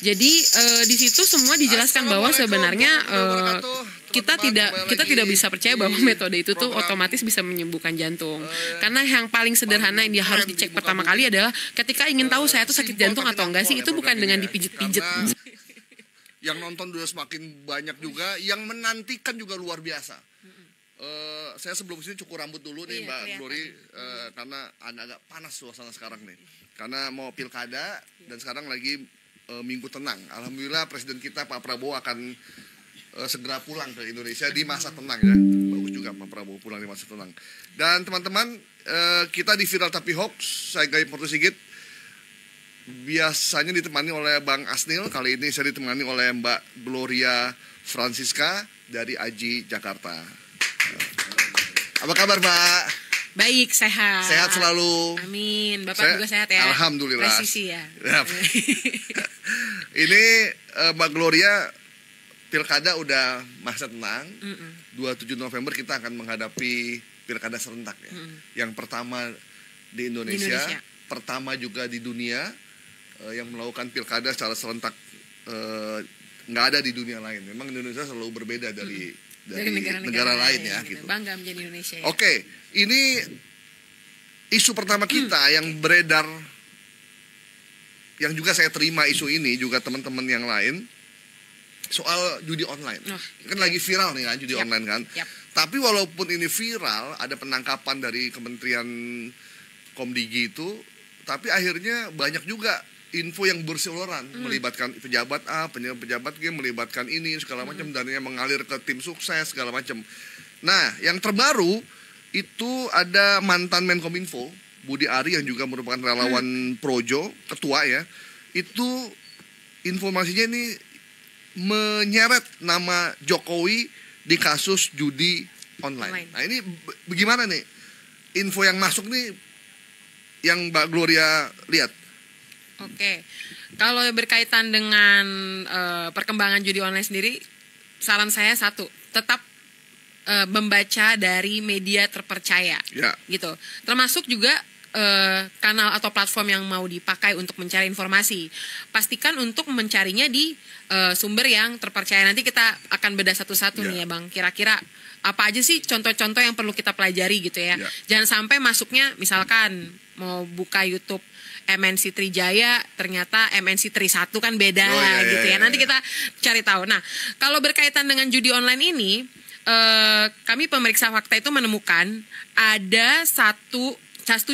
Jadi di situ semua dijelaskan bahwa sebenarnya kita tidak bisa percaya bahwa metode itu tuh otomatis bisa menyembuhkan jantung. Karena yang paling sederhana yang dia harus dicek pertama kali adalah ketika ingin tahu saya tuh sakit jantung atau enggak sih, itu bukan dengan dipijit-pijit. Yang nonton udah semakin banyak juga, yang menantikan juga luar biasa. Saya sebelum sini cukur rambut dulu nih, Mbak Glory, karena agak panas suasana sekarang nih. Karena mau pilkada dan sekarang lagi minggu tenang. Alhamdulillah Presiden kita Pak Prabowo akan segera pulang ke Indonesia di masa tenang ya. Bagus juga Pak Prabowo pulang di masa tenang. Dan teman-teman, kita di Viral Tapi Hoax, saya Gaib Porto Sigit, biasanya ditemani oleh Bang Asnil. Kali ini saya ditemani oleh Mbak Gloria Francisca dari Aji Jakarta. Apa kabar, Mbak? Baik, sehat. Sehat selalu. Amin. Bapak juga sehat ya? Alhamdulillah. Presisi ya. Ini Mbak Gloria, pilkada udah masa tenang. 27 November kita akan menghadapi pilkada serentak ya. Yang pertama di Indonesia, pertama juga di dunia yang melakukan pilkada secara serentak. Nggak ada di dunia lain. Memang Indonesia selalu berbeda dari negara lain ya gitu. Bangga menjadi Indonesia ya. Oke, ini isu pertama kita yang beredar, yang juga saya terima isu ini juga teman-teman yang lain, soal judi online. Kan lagi viral nih kan judi online kan. Tapi walaupun ini viral, ada penangkapan dari Kementerian Komdigi itu, tapi akhirnya banyak juga info yang berseliweran, melibatkan pejabat A, pejabat G, melibatkan ini segala macam, dananya mengalir ke tim sukses segala macam. Nah, yang terbaru itu ada mantan Menkominfo Budi Ari yang juga merupakan relawan Projo, ketua ya. Itu informasinya ini menyeret nama Jokowi di kasus judi online. Nah, ini bagaimana nih info yang masuk nih yang Mbak Gloria lihat? Oke, kalau berkaitan dengan perkembangan judi online sendiri, saran saya satu, tetap membaca dari media terpercaya, gitu. Termasuk juga kanal atau platform yang mau dipakai untuk mencari informasi. Pastikan untuk mencarinya di sumber yang terpercaya. Nanti kita akan bedah satu-satu nih ya Bang. Kira-kira apa aja sih contoh-contoh yang perlu kita pelajari gitu ya. Jangan sampai masuknya misalkan mau buka YouTube MNC Trijaya, ternyata MNC Tri 1 kan beda gitu ya. Nanti kita cari tahu. Nah, kalau berkaitan dengan judi online ini, kami pemeriksa fakta itu menemukan ada satu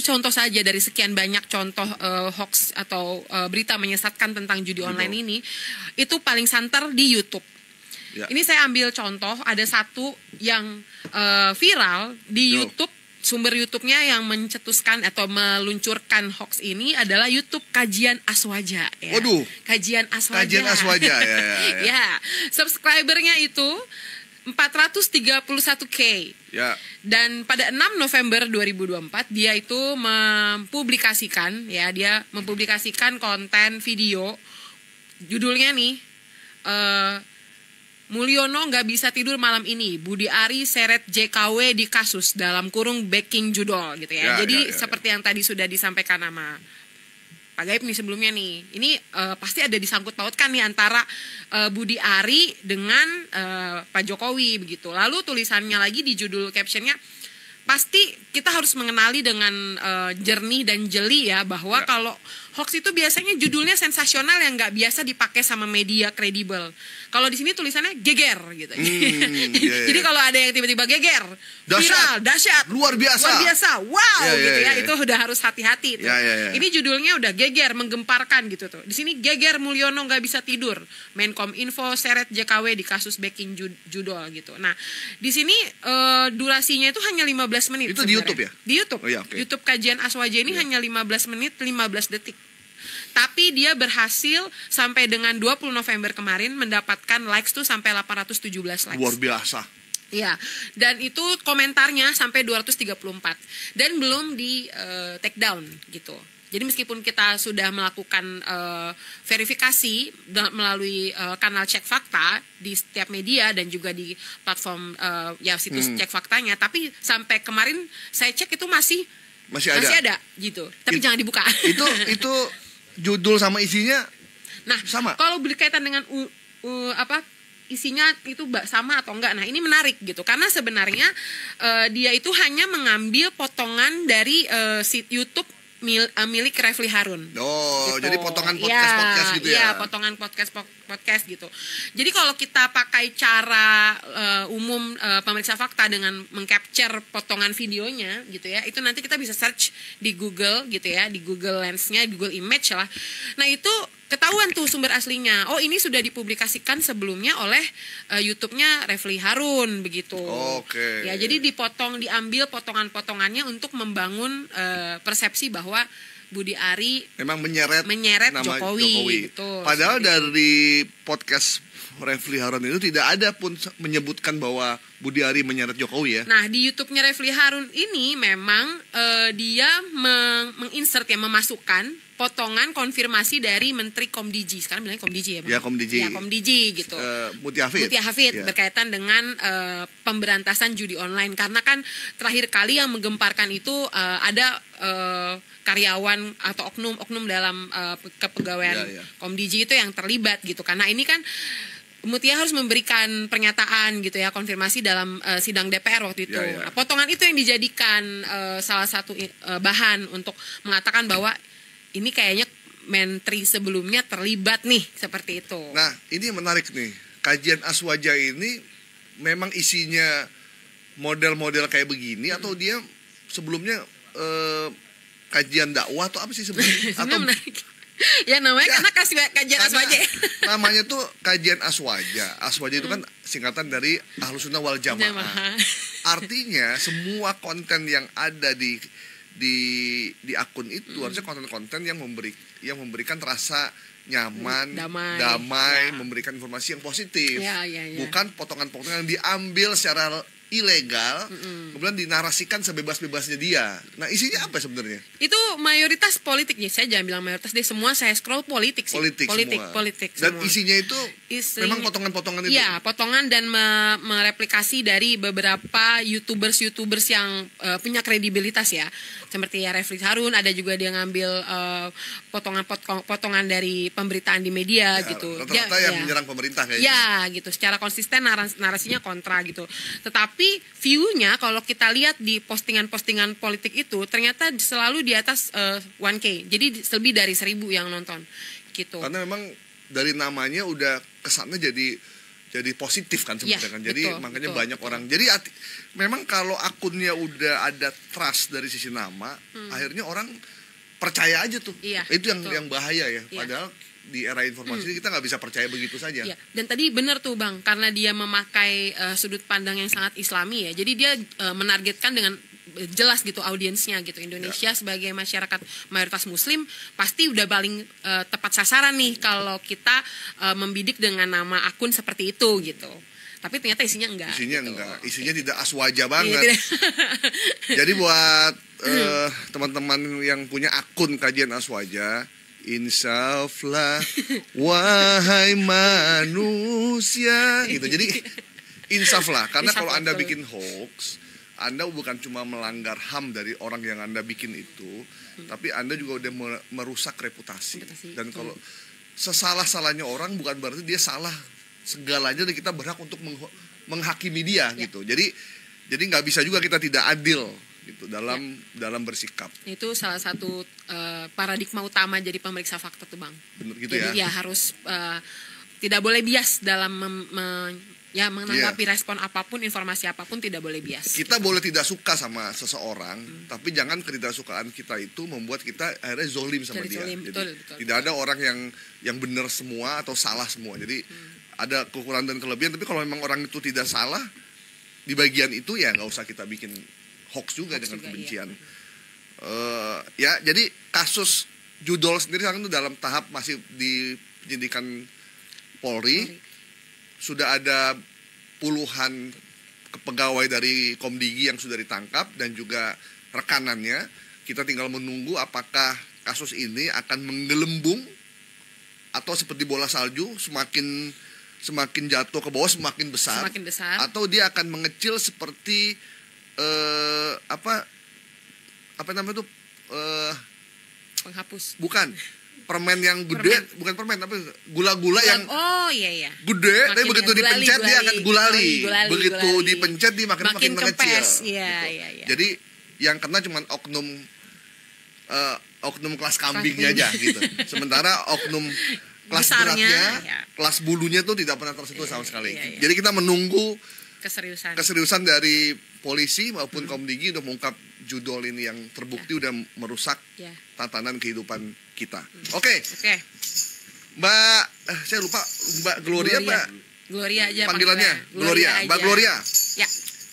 contoh saja dari sekian banyak contoh hoax atau berita menyesatkan tentang judi online ini, itu paling santer di YouTube. Ini saya ambil contoh, ada satu yang viral di YouTube. Sumber YouTube-nya yang mencetuskan atau meluncurkan hoax ini adalah YouTube Kajian Aswaja ya. Waduh. Kajian Aswaja. Kajian Aswaja ya. Ya, subscribernya itu 431K. Ya. Dan pada 6 November 2024 dia itu mempublikasikan konten video, judulnya nih Mulyono nggak bisa tidur malam ini, Budi Ari seret JKW di kasus dalam kurung backing judol gitu ya. Jadi seperti yang tadi sudah disampaikan sama Pak Gaib nih sebelumnya nih, ini pasti ada disangkut pautkan nih antara Budi Ari dengan Pak Jokowi begitu. Lalu tulisannya lagi di judul captionnya, pasti kita harus mengenali dengan jernih dan jeli ya bahwa kalau hoax itu biasanya judulnya sensasional yang nggak biasa dipakai sama media kredibel. Kalau di sini tulisannya geger gitu. Jadi kalau ada yang tiba-tiba geger, viral, dahsyat, luar biasa, wow gitu ya, itu udah harus hati-hati. Ini judulnya udah geger, menggemparkan gitu tuh. Di sini geger Mulyono nggak bisa tidur, Menkom Info seret JKW di kasus backing judol gitu. Nah di sini durasinya itu hanya 15 menit. Itu di YouTube ya? Di YouTube. YouTube Kajian Aswaja ini hanya 15 menit 15 detik. Tapi dia berhasil sampai dengan 20 November kemarin mendapatkan likes tuh sampai 817 likes. Luar biasa. Iya, dan itu komentarnya sampai 234 dan belum di take down gitu. Jadi meskipun kita sudah melakukan verifikasi melalui kanal cek fakta di setiap media dan juga di platform situs cek faktanya, tapi sampai kemarin saya cek itu masih ada gitu. Tapi jangan dibuka. Itu judul sama isinya Nah, sama. Kalau berkaitan dengan isinya itu sama atau enggak. Nah, ini menarik gitu. Karena sebenarnya dia itu hanya mengambil potongan dari YouTube milik Refli Harun. Oh, gitu. jadi potongan podcast gitu ya? Iya, potongan podcast gitu. Jadi kalau kita pakai cara umum pemeriksa fakta dengan mengcapture potongan videonya gitu ya, itu nanti kita bisa search di Google gitu ya, di Google Lens-nya, Google Image lah. Nah, itu ketahuan tuh sumber aslinya. Oh, ini sudah dipublikasikan sebelumnya oleh YouTube-nya Refli Harun begitu. Oke. Ya, jadi diambil potongan-potongannya untuk membangun persepsi bahwa Budi Ari memang menyeret nama Jokowi. Gitu, padahal dari podcast Refli Harun itu tidak ada pun menyebutkan bahwa Budi Ari menyeret Jokowi ya. Nah, di YouTube-nya Refli Harun ini memang dia menginsert ya, memasukkan potongan konfirmasi dari Menteri Komdiji. Sekarang bilangnya Komdiji ya, Bang? Ya, Komdiji. Ya, Komdiji gitu. Mutia Hafid ya. berkaitan dengan pemberantasan judi online. Karena kan terakhir kali yang menggemparkan itu ada karyawan atau oknum dalam kepegawaian Komdiji itu yang terlibat gitu. Karena ini kan Mutia harus memberikan pernyataan gitu ya, konfirmasi dalam sidang DPR waktu itu. Nah, potongan itu yang dijadikan salah satu bahan untuk mengatakan bahwa ini kayaknya menteri sebelumnya terlibat nih, seperti itu. Nah, ini menarik nih. Kajian Aswaja ini memang isinya model-model kayak begini atau dia sebelumnya kajian dakwah atau apa sih sebenarnya? Atau menarik. Ya namanya karena kajian Aswaja. Namanya tuh kajian Aswaja. Aswaja itu kan singkatan dari Ahlus Sunnah wal Jamaah. Artinya semua konten yang ada di akun itu harusnya konten-konten yang memberikan rasa nyaman, damai, memberikan informasi yang positif. Bukan potongan-potongan yang diambil secara ilegal, kemudian dinarasikan sebebas-bebasnya dia. Nah, isinya apa sebenarnya? Itu mayoritas politik ya. Saya jangan bilang mayoritas deh, semua saya scroll politik sih. Politik semua. Dan isinya itu memang potongan-potongan itu. Iya, potongan dan mereplikasi dari beberapa YouTubers yang punya kredibilitas ya. Seperti ya Refli Harun, ada juga dia ngambil potongan dari pemberitaan di media gitu. Rata-rata yang menyerang pemerintah kayaknya. Ya, gitu. Secara konsisten narasinya kontra gitu. Tetapi view-nya kalau kita lihat di postingan-postingan politik itu ternyata selalu di atas 1K. Jadi lebih dari 1.000 yang nonton gitu. Karena memang dari namanya udah kesannya jadi positif kan sebenarnya kan. Jadi makanya banyak orang. Jadi memang kalau akunnya udah ada trust dari sisi nama, akhirnya orang percaya aja tuh. Itu yang bahaya ya. Padahal di era informasi kita nggak bisa percaya begitu saja. Dan tadi benar tuh Bang, karena dia memakai sudut pandang yang sangat Islami ya. Jadi dia menargetkan dengan jelas gitu audiensnya gitu. Indonesia sebagai masyarakat mayoritas Muslim pasti udah paling tepat sasaran nih kalau kita membidik dengan nama akun seperti itu gitu. Tapi ternyata isinya enggak. Isinya tidak aswaja banget. Jadi buat teman-teman yang punya akun kajian Aswaja, insaflah wahai manusia gitu. Jadi insaflah, karena kalau Anda bikin hoax, Anda bukan cuma melanggar HAM dari orang yang Anda bikin itu, tapi Anda juga udah merusak reputasi. Dan kalau sesalah-salahnya orang bukan berarti dia salah segalanya dan kita berhak untuk menghakimi dia gitu. Jadi nggak bisa juga kita tidak adil gitu dalam bersikap. Itu salah satu paradigma utama jadi pemeriksa fakta tuh Bang. Benar gitu. Jadi ya harus tidak boleh bias dalam menanggapi respon apapun, informasi apapun tidak boleh bias. Kita boleh tidak suka sama seseorang, tapi jangan ketidaksukaan kita itu membuat kita akhirnya zolim sama dia. Betul. Tidak ada orang yang benar semua atau salah semua. Jadi ada kekurangan dan kelebihan, tapi kalau memang orang itu tidak salah di bagian itu ya nggak usah kita bikin hoax juga dengan kebencian. Jadi kasus judol sendiri sekarang itu dalam tahap masih di penyidikan Polri. Sudah ada puluhan pegawai dari Komdigi yang sudah ditangkap dan juga rekanannya. Kita tinggal menunggu apakah kasus ini akan menggelembung atau seperti bola salju semakin jatuh ke bawah semakin besar. Atau dia akan mengecil seperti apa namanya itu penghapus. Bukan. permen yang gede, bukan permen tapi gula-gula yang iya. Gede, tapi begitu dipencet dia akan gulali. Begitu gulali. dipencet dia makin mengecil. Iya. Jadi yang kena cuma oknum kelas kambingnya aja gitu. Sementara oknum kelas beratnya, kelas bulunya tuh tidak pernah tersentuh sama sekali. Iya. Jadi kita menunggu keseriusan dari polisi maupun Komdigi untuk mengungkap judul ini yang terbukti udah merusak tatanan kehidupan kita. Oke. Mbak, saya lupa Mbak Gloria. Gloria aja panggilannya. Mbak Gloria. Ya.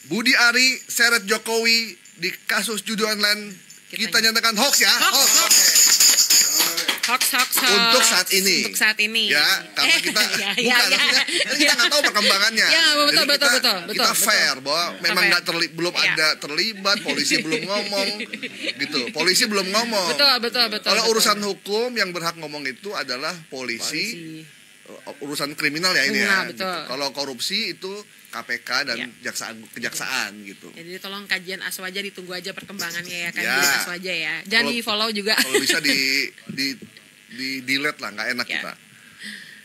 Budi Ari seret Jokowi di kasus judi online kita nyatakan hoax ya. Hoax. Untuk saat ini. Ya, karena kita kita nggak tahu perkembangannya. Ya, betul. Kita fair bahwa memang nggak belum ada terlibat, polisi belum ngomong, gitu. Polisi belum ngomong. Betul. Kalau urusan hukum yang berhak ngomong itu adalah polisi. Urusan kriminal ya ini ya. Gitu. Kalau korupsi itu KPK dan kejaksaan gitu. Jadi tolong kajian Aswaja ditunggu aja perkembangannya ya, kajian Aswaja ya. Jangan di-follow juga. Kalau bisa di delete lah, nggak enak kita.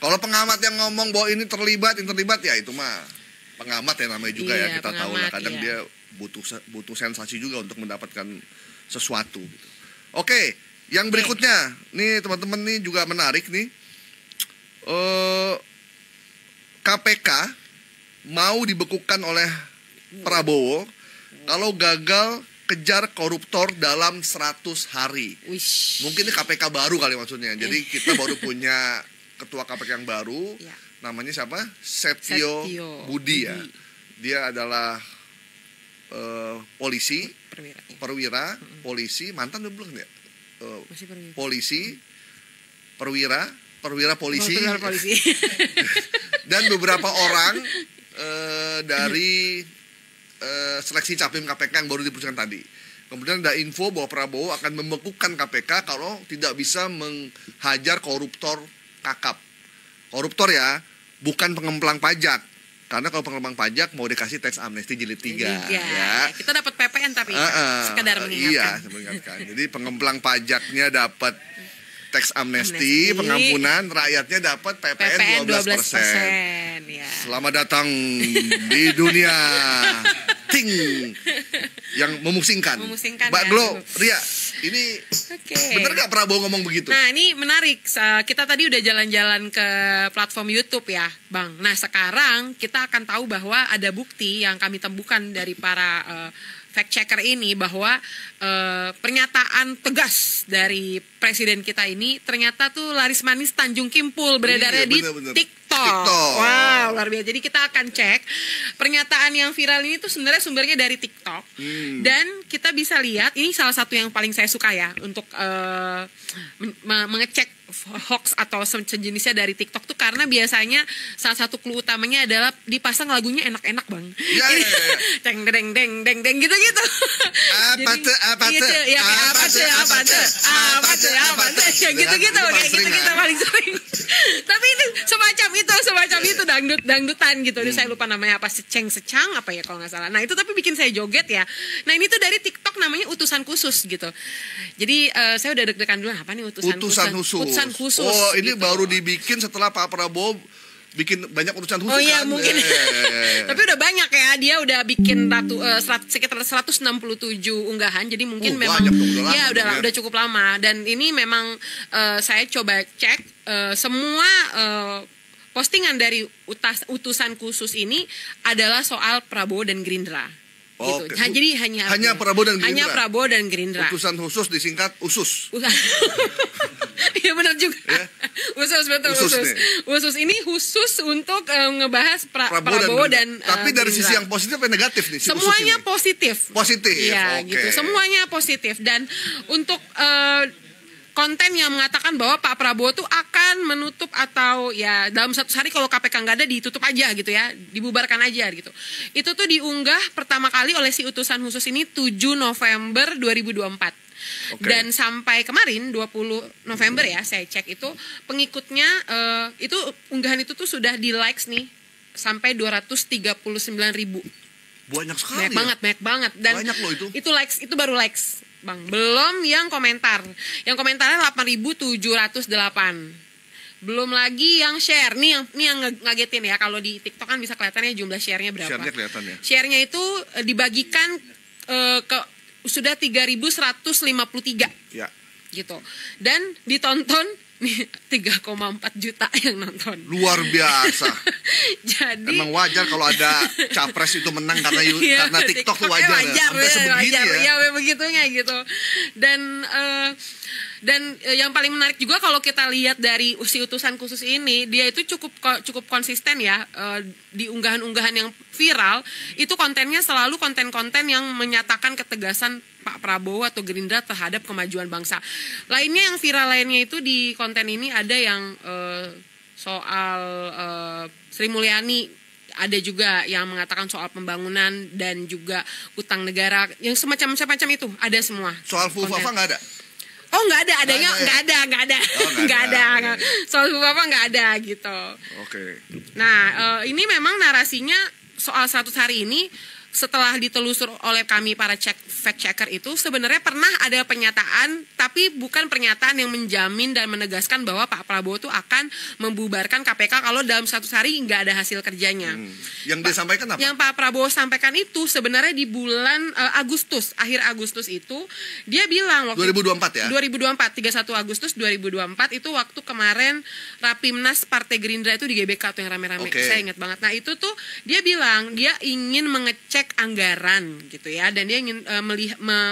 Kalau pengamat yang ngomong bahwa ini terlibat ya itu mah pengamat ya namanya juga ya, kita tahu lah kadang dia butuh sensasi juga untuk mendapatkan sesuatu gitu. Oke, yang berikutnya nih teman-teman nih juga menarik nih. KPK mau dibekukan oleh Prabowo kalau gagal kejar koruptor dalam 100 hari. Mungkin ini KPK baru kali maksudnya. Jadi kita baru punya ketua KPK yang baru. Namanya siapa? Setio Budi ya. Dia adalah polisi, perwira, polisi, mantan udah belum ya? Polisi, perwira polisi. Dan beberapa orang dari seleksi capim KPK yang baru diputuskan tadi. Kemudian ada info bahwa Prabowo akan membekukan KPK kalau tidak bisa menghajar koruptor kakap. Koruptor ya, bukan pengemplang pajak. Karena kalau pengemplang pajak mau dikasih teks amnesti jilid 3 ya. Kita dapat PPN tapi sekedar mengingatkan. Iya, mengingatkan. Jadi pengemplang pajaknya dapat teks amnesti, pengampunan, rakyatnya dapat PPN 12%. Ya. Selamat datang di dunia yang memusingkan. Mbak Glo, Ria, ini bener gak Prabowo ngomong begitu? Nah ini menarik, kita tadi udah jalan-jalan ke platform YouTube ya Bang. Nah sekarang kita akan tahu bahwa ada bukti yang kami temukan dari para fact checker ini bahwa pernyataan tegas dari presiden kita ini ternyata tuh laris manis Tanjung Kimpul beredarnya di TikTok. Wow, luar biasa. Jadi kita akan cek pernyataan yang viral ini tuh sebenarnya sumbernya dari TikTok. Dan kita bisa lihat ini salah satu yang paling saya suka ya untuk mengecek hoax atau sejenisnya dari TikTok tuh karena biasanya salah satu clue utamanya adalah dipasang lagunya enak-enak Bang. Deng deng deng deng deng gitu-gitu. Apa tuh? Gitu-gitu kayak gitu-gitu paling sering. Tapi ini semacam itu dangdutan gitu. Saya lupa namanya apa, secang apa ya kalau nggak salah. Nah itu tapi bikin saya joget ya. Nah ini tuh dari TikTok namanya utusan khusus gitu. Jadi saya udah deg-degan dulu apa nih utusan khusus. Oh ini gitu. Baru dibikin setelah Pak Prabowo bikin banyak urusan khusus. Oh iya kan? Mungkin. Tapi udah banyak ya, dia udah bikin sekitar 167 unggahan. Jadi mungkin memang udah cukup lama. Dan ini memang saya coba cek semua postingan dari utusan khusus ini adalah soal Prabowo dan Gerindra. Gitu. Jadi hanya Prabowo dan Gerindra. Hanya Prabowo dan Gerindra. Utusan khusus disingkat USUS. Iya benar juga. Ya? Usus ini khusus untuk ngebahas Prabowo dan tapi dari sisi yang positif dan negatif nih. Semuanya positif. Iya, gitu. Semuanya positif dan untuk konten yang mengatakan bahwa Pak Prabowo tuh akan menutup atau ya dalam 100 hari kalau KPK nggak ada ditutup aja gitu ya, dibubarkan aja gitu. Itu tuh diunggah pertama kali oleh si utusan khusus ini 7 November 2024. Dan sampai kemarin 20 November ya saya cek itu pengikutnya itu unggahan itu tuh sudah di likes nih sampai 239.000. Banyak sekali. Banyak banget dan banyak loh itu. Itu likes, itu baru likes. Bang. Belum yang komentar. Yang komentarnya 8.708. Belum lagi yang share. Nih yang ngagetin ya. Kalau di TikTok kan bisa kelihatannya jumlah share-nya berapa. Share-nya kelihatan ya. Share-nya itu dibagikan ke sudah 3.153. Ya. Gitu. Dan ditonton nih 3,4 juta yang nonton. Luar biasa. Jadi emang wajar kalau ada capres itu menang karena karena TikTok tuh wajar ya. Sampai sebegini wajar, ya. Ya begitunya gitu. Dan yang paling menarik juga kalau kita lihat dari si utusan khusus ini, dia itu cukup konsisten ya di unggahan-unggahan yang viral, itu kontennya selalu konten-konten yang menyatakan ketegasan Pak Prabowo atau Gerindra terhadap kemajuan bangsa. Lainnya yang viral lainnya itu di konten ini ada yang soal Sri Mulyani, ada juga yang mengatakan soal pembangunan dan juga utang negara, yang semacam itu ada semua. Soal Fufafa nggak ada? Oh nggak ada, adanya nggak ada. Oh, nggak ada. Soal Bapak nggak ada gitu. Oke. Nah ini memang narasinya soal 100 hari ini setelah ditelusur oleh kami para fact checker itu sebenarnya pernah ada pernyataan, tapi bukan pernyataan yang menjamin dan menegaskan bahwa Pak Prabowo itu akan membubarkan KPK kalau dalam 100 hari nggak ada hasil kerjanya. Yang disampaikan apa? Yang Pak Prabowo sampaikan itu sebenarnya di bulan Agustus, akhir Agustus itu dia bilang waktu 2024 ya? 2024, 31 Agustus 2024 itu waktu kemarin Rapimnas Partai Gerindra itu di GBK tuh yang rame-rame. Okay. Saya ingat banget. Nah itu tuh dia bilang dia ingin mengecek anggaran gitu ya, dan dia ingin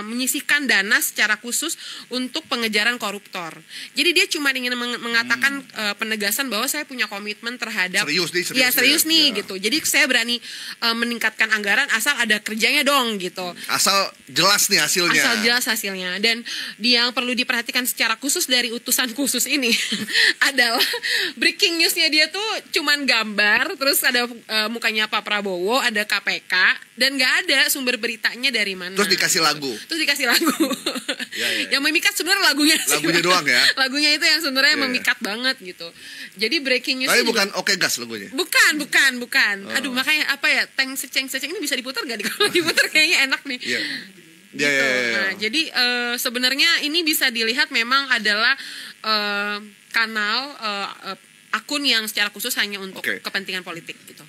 menyisihkan dana secara khusus untuk pengejaran koruptor. Jadi dia cuma ingin mengatakan penegasan bahwa saya punya komitmen terhadap serius nih gitu. Jadi saya berani meningkatkan anggaran asal ada kerjanya dong gitu. Asal jelas nih hasilnya. Asal jelas hasilnya. Dan yang perlu diperhatikan secara khusus dari utusan khusus ini adalah breaking newsnya dia tuh cuman gambar, terus ada mukanya Pak Prabowo, ada KPK, dan nggak ada sumber beritanya dari mana. Terus dikasih lagu. Yang memikat sebenarnya lagunya doang ya. Lagunya itu yang sebenarnya memikat banget gitu. Jadi breaking news. Tapi bukan Oke Gas lagunya. Bukan. Oh. Aduh, makanya apa ya? Teng seceng ini bisa diputar nggak? Kalau diputar kayaknya enak nih. Iya. Gitu. Nah, jadi sebenarnya ini bisa dilihat memang adalah kanal akun yang secara khusus hanya untuk kepentingan politik gitu.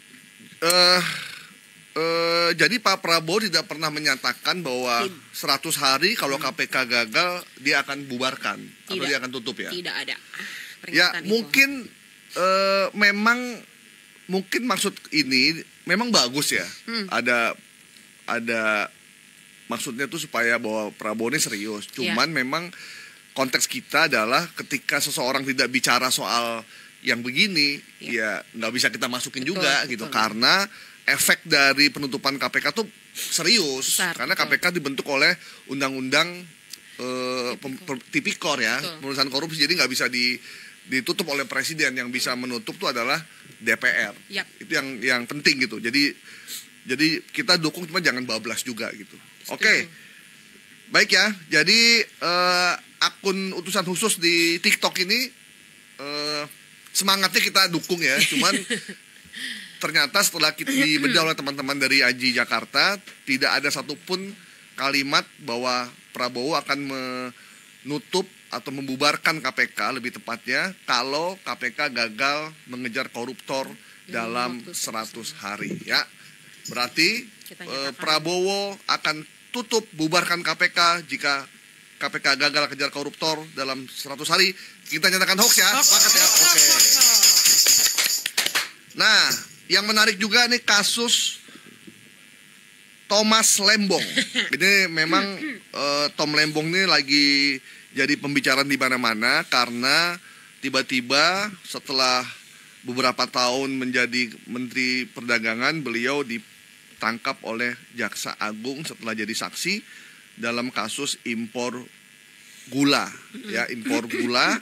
Jadi Pak Prabowo tidak pernah menyatakan bahwa 100 hari kalau KPK gagal dia akan bubarkan atau dia akan tutup ya? Tidak ada. Ya mungkin mungkin maksud ini memang bagus ya. Ada maksudnya tuh supaya bahwa Prabowo ini serius. Cuman memang konteks kita adalah ketika seseorang tidak bicara soal yang begini, ya nggak bisa kita masukin juga gitu. Karena efek dari penutupan KPK tuh serius. Karena KPK dibentuk oleh undang-undang tipikor ya, pemerintahan korupsi. Jadi nggak bisa ditutup oleh presiden. Yang bisa menutup tuh adalah DPR. Itu yang penting gitu. Jadi kita dukung, cuma jangan bablas juga gitu. Oke. Baik ya. Jadi akun utusan khusus di TikTok ini semangatnya kita dukung ya. Cuman ternyata setelah kita dibedah oleh teman-teman dari AJI Jakarta, tidak ada satupun kalimat bahwa Prabowo akan menutup atau membubarkan KPK, lebih tepatnya kalau KPK gagal mengejar koruptor dalam 100 hari ya. Berarti Prabowo akan tutup bubarkan KPK jika KPK gagal kejar koruptor dalam 100 hari. Kita nyatakan hoax ya. Sepakat ya. Oke. Nah, yang menarik juga nih kasus Thomas Lembong. Ini memang Tom Lembong ini lagi jadi pembicaraan di mana-mana karena tiba-tiba setelah beberapa tahun menjadi Menteri Perdagangan, beliau ditangkap oleh Jaksa Agung setelah jadi saksi dalam kasus impor gula. Ya, impor gula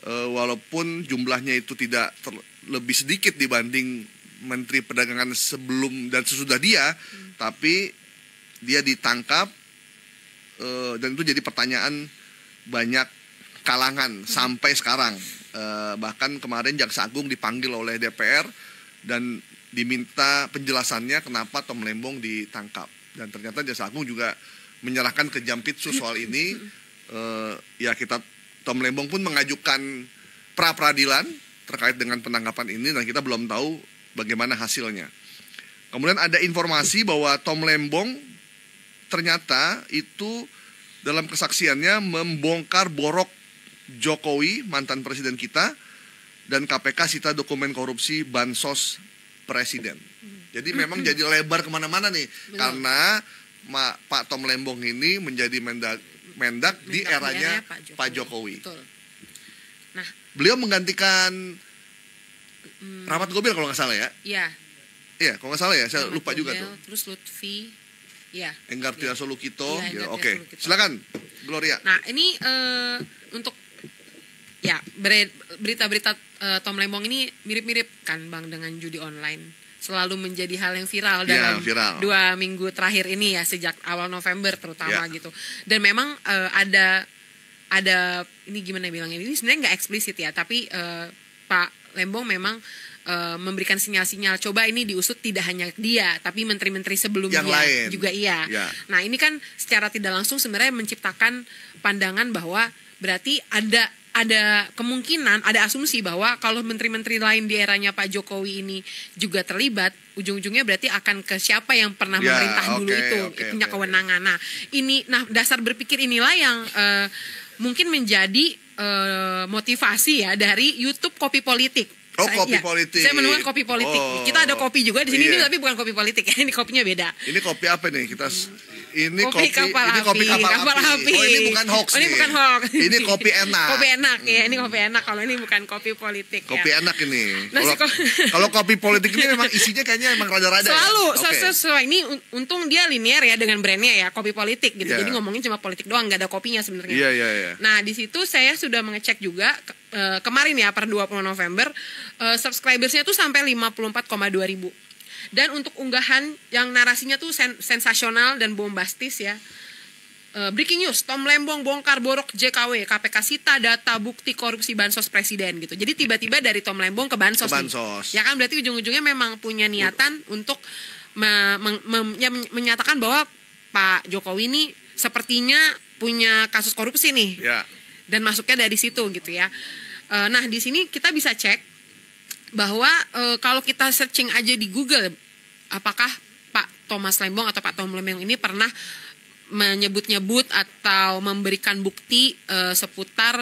walaupun jumlahnya itu tidak lebih sedikit dibanding Menteri Perdagangan sebelum dan sesudah dia, tapi dia ditangkap dan itu jadi pertanyaan banyak kalangan sampai sekarang. Bahkan kemarin Jaksa Agung dipanggil oleh DPR dan diminta penjelasannya kenapa Tom Lembong ditangkap. Dan ternyata Jaksa Agung juga menyerahkan ke Jampitsus soal ini. Ya kita Tom Lembong pun mengajukan pra peradilan terkait dengan penangkapan ini dan kita belum tahu bagaimana hasilnya. Kemudian ada informasi bahwa Tom Lembong ternyata itu dalam kesaksiannya membongkar borok Jokowi, mantan presiden kita, dan KPK sita dokumen korupsi bansos presiden. Jadi memang jadi lebar kemana-mana nih. Betul. Karena Pak Tom Lembong ini menjadi Mendak di eranya Pak Jokowi. Betul. Nah, beliau menggantikan Rahmat Gobel kalau nggak salah ya. Iya. Iya, kalau nggak salah ya, saya Rahmat lupa juga Gobel, tuh. Terus Lutfi, ya. Enggar Tiaso Lukito. Ya, Oke, silakan Gloria. Nah, ini untuk ya berita-berita Tom Lembong ini mirip-mirip kan Bang dengan judi online. Selalu menjadi hal yang viral dalam 2 minggu terakhir ini ya, sejak awal November terutama gitu. Dan memang ada ini gimana bilangnya, ini sebenarnya nggak eksplisit ya, tapi Pak Lembong memang memberikan sinyal-sinyal coba ini diusut tidak hanya dia tapi menteri-menteri sebelum yang dia lain juga iya. Nah ini kan secara tidak langsung sebenarnya menciptakan pandangan bahwa berarti ada kemungkinan, ada asumsi bahwa kalau menteri-menteri lain di eranya Pak Jokowi ini juga terlibat, ujung-ujungnya berarti akan ke siapa yang pernah memerintah dulu itu punya kewenangan. Nah dasar berpikir inilah yang mungkin menjadi motivasi ya dari YouTube Kopi Politik. Kopi politik. Saya menemukan kopi politik. Kita ada kopi juga di sini, ini tapi bukan kopi politik ya. Ini kopinya beda. Ini kopi apa nih? Ini kopi kapal api. Oh, ini bukan hoax. Ini bukan hoax. Ini kopi enak. Kopi enak ya, ini kopi enak. Kalau ini bukan kopi politik. Kopi enak ini. Nah, kalau kopi politik ini memang isinya kayaknya emang rada-rada. Selalu sesuai. Ini untung dia linear ya dengan brandnya ya, kopi politik gitu. Jadi ngomongin cuma politik doang, nggak ada kopinya sebenarnya. Iya. Nah di situ saya sudah mengecek juga kemarin ya per 20 November subscribersnya tuh sampai 54,2 ribu. Dan untuk unggahan yang narasinya tuh sensasional dan bombastis ya. Breaking news, Tom Lembong bongkar borok JKW, KPK sita data bukti korupsi bansos presiden gitu. Jadi tiba-tiba dari Tom Lembong ke bansos. Ya kan berarti ujung-ujungnya memang punya niatan untuk menyatakan bahwa Pak Jokowi ini sepertinya punya kasus korupsi nih. Ya. Dan masuknya dari situ gitu ya. Nah di sini kita bisa cek bahwa kalau kita searching aja di Google, apakah Pak Thomas Lembong atau Pak Tom Lembong ini pernah menyebut-nyebut atau memberikan bukti seputar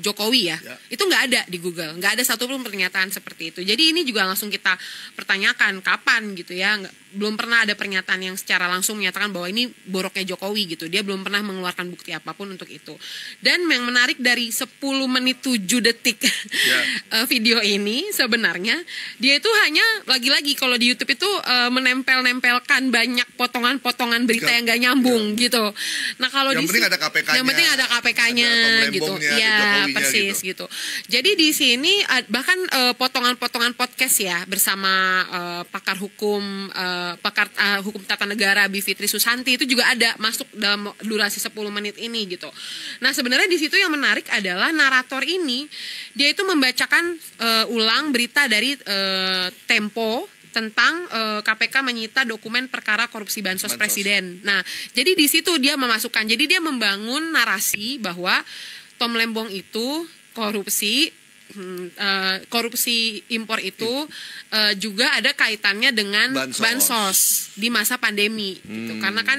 Jokowi ya. Itu nggak ada di Google, nggak ada satupun pernyataan seperti itu. Jadi ini juga langsung kita pertanyakan kapan gitu ya. Belum pernah ada pernyataan yang secara langsung menyatakan bahwa ini boroknya Jokowi gitu. Dia belum pernah mengeluarkan bukti apapun untuk itu. Dan yang menarik dari 10 menit 7 detik video ini sebenarnya dia itu hanya lagi-lagi kalau di YouTube itu menempel-nempelkan banyak potongan-potongan berita yang gak nyambung gitu. Nah kalau yang penting ada KPK-nya. Yang penting ada KPK-nya gitu. Ya persis gitu. Jadi di sini bahkan potongan-potongan podcast ya bersama pakar hukum hukum tata negara Bivitri Susanti itu juga ada masuk dalam durasi 10 menit ini gitu. Nah sebenarnya di situ yang menarik adalah narator ini dia itu membacakan ulang berita dari Tempo tentang KPK menyita dokumen perkara korupsi bansos presiden. Nah jadi di situ dia memasukkan, jadi dia membangun narasi bahwa Tom Lembong itu korupsi impor itu juga ada kaitannya dengan bansos di masa pandemi gitu. Karena kan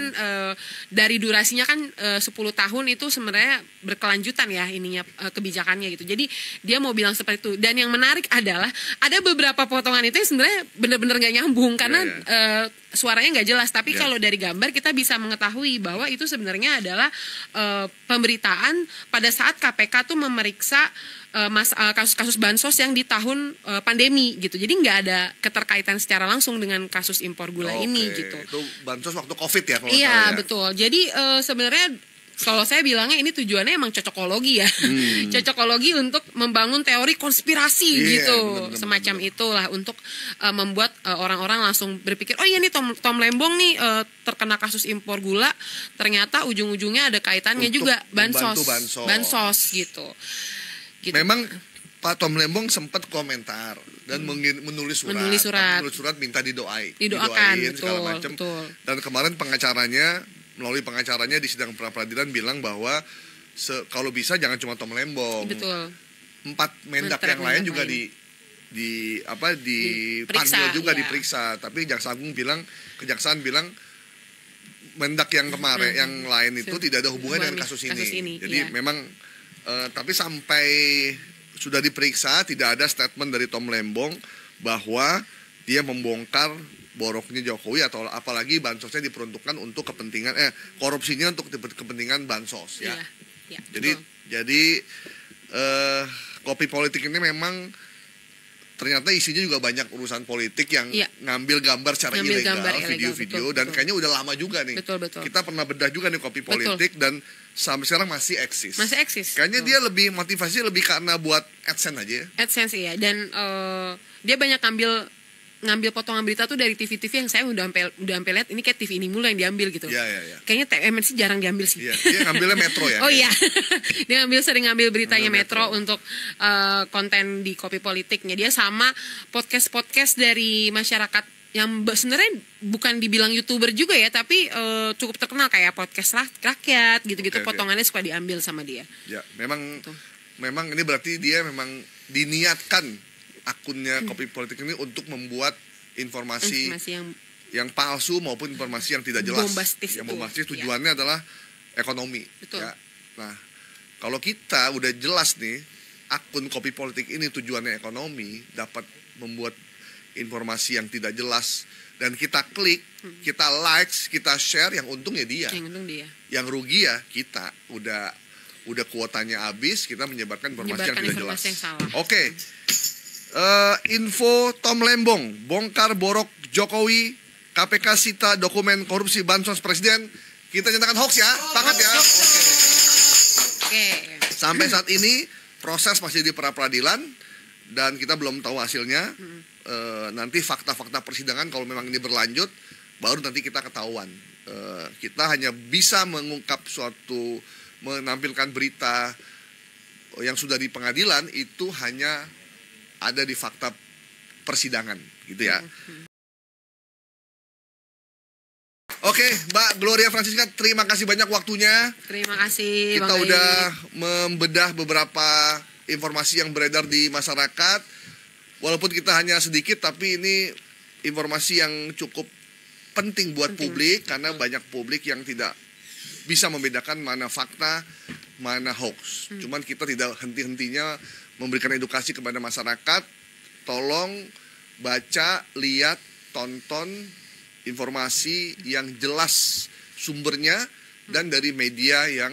dari durasinya kan 10 tahun itu sebenarnya berkelanjutan ya ininya kebijakannya gitu. Jadi dia mau bilang seperti itu. Dan yang menarik adalah ada beberapa potongan itu yang sebenarnya benar-benar gak nyambung karena suaranya nggak jelas. Tapi kalau dari gambar kita bisa mengetahui bahwa itu sebenarnya adalah pemberitaan pada saat KPK tuh memeriksa kasus-kasus bansos yang di tahun pandemi gitu. Jadi nggak ada keterkaitan secara langsung dengan kasus impor gula ini gitu. Itu bansos waktu COVID ya kalau iya betul. Jadi sebenarnya kalau saya bilangnya ini tujuannya emang cocokologi ya. Cocokologi untuk membangun teori konspirasi gitu. Bener, semacam itulah untuk membuat orang-orang langsung berpikir, oh iya nih Tom Lembong nih terkena kasus impor gula, ternyata ujung-ujungnya ada kaitannya untuk juga bansos gitu. Memang Pak Tom Lembong sempat komentar dan menulis surat minta didoain betul, segala macam. betul. Dan kemarin pengacaranya melalui pengacaranya di sidang pra peradilan bilang bahwa kalau bisa jangan cuma Tom Lembong. Betul. 4 mendak yang lain juga dipanggil juga, diperiksa. Tapi kejaksaan bilang mendak yang kemarin yang lain itu tidak ada hubungannya dengan kasus ini. Jadi memang tapi sampai sudah diperiksa tidak ada statement dari Tom Lembong bahwa dia membongkar boroknya Jokowi atau apalagi bansosnya diperuntukkan untuk kepentingan korupsinya untuk kepentingan bansos ya. Iya, Jadi kopi politik ini memang ternyata isinya juga banyak urusan politik yang ngambil gambar secara ilegal, video-video, dan kayaknya udah lama juga nih. Betul. Kita pernah bedah juga nih kopi politik dan sampai sekarang masih eksis. Kayaknya dia lebih motivasi lebih karena buat AdSense aja ya. AdSense ya, dan dia banyak ngambil potongan berita tuh dari TV-TV yang saya udah sampai lihat ini kayak TV ini mulu yang diambil gitu. Iya. Kayaknya TMNC jarang diambil sih. Iya, dia ngambilnya Metro ya. Oh iya. Dia sering ngambil beritanya Metro untuk konten di kopi politiknya. Dia sama podcast dari masyarakat yang sebenarnya bukan dibilang YouTuber juga ya, tapi cukup terkenal kayak podcast rakyat gitu-gitu. Potongannya suka diambil sama dia. Ya, memang ini berarti dia memang diniatkan akunnya kopi politik ini untuk membuat informasi yang palsu maupun informasi yang tidak jelas. Bombastis tujuannya adalah ekonomi. Betul. Ya. Nah, kalau kita udah jelas nih akun kopi politik ini tujuannya ekonomi, dapat membuat informasi yang tidak jelas dan kita klik, kita likes, kita share, yang untung ya dia. Yang rugi ya kita. Udah kuotanya habis, kita menyebarkan informasi yang tidak jelas. Oke. Info Tom Lembong bongkar borok Jokowi, KPK sita dokumen korupsi bansos presiden. Kita nyatakan hoax ya, sepakat ya. Oke. Sampai saat ini proses masih di pra peradilan dan kita belum tahu hasilnya. Nanti fakta-fakta persidangan kalau memang ini berlanjut baru nanti kita ketahuan. Kita hanya bisa mengungkap menampilkan berita yang sudah di pengadilan itu hanya ada di fakta persidangan gitu ya. Oke, Mbak Gloria Francisca, terima kasih banyak waktunya. Terima kasih. Kita udah membedah beberapa informasi yang beredar di masyarakat. Walaupun kita hanya sedikit, tapi ini informasi yang cukup penting buat publik karena banyak publik yang tidak bisa membedakan mana fakta, mana hoax. Cuman kita tidak henti-hentinya memberikan edukasi kepada masyarakat. Tolong baca, lihat, tonton informasi yang jelas sumbernya dan dari media yang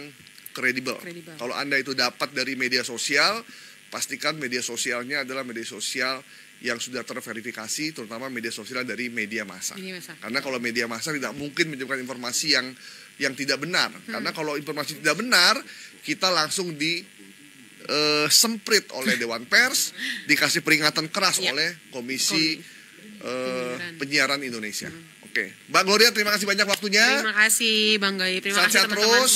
kredibel. Kalau Anda itu dapat dari media sosial, pastikan media sosialnya adalah media sosial yang sudah terverifikasi, terutama media sosial dari media massa. Karena kalau media massa tidak mungkin menyebarkan informasi yang tidak benar. Karena kalau informasi tidak benar, kita langsung semprit oleh Dewan Pers, dikasih peringatan keras oleh Komisi Penyiaran Indonesia. Oke, Mbak Gloria, terima kasih banyak waktunya. Terima kasih Bang Gai, terima kasih teman-teman terus.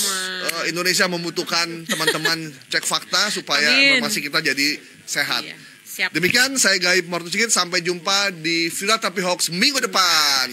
Indonesia membutuhkan teman-teman cek fakta supaya informasi kita jadi sehat. Siap. Demikian saya Gaib Martusigit, sampai jumpa di Viral Tapi Hoax minggu depan.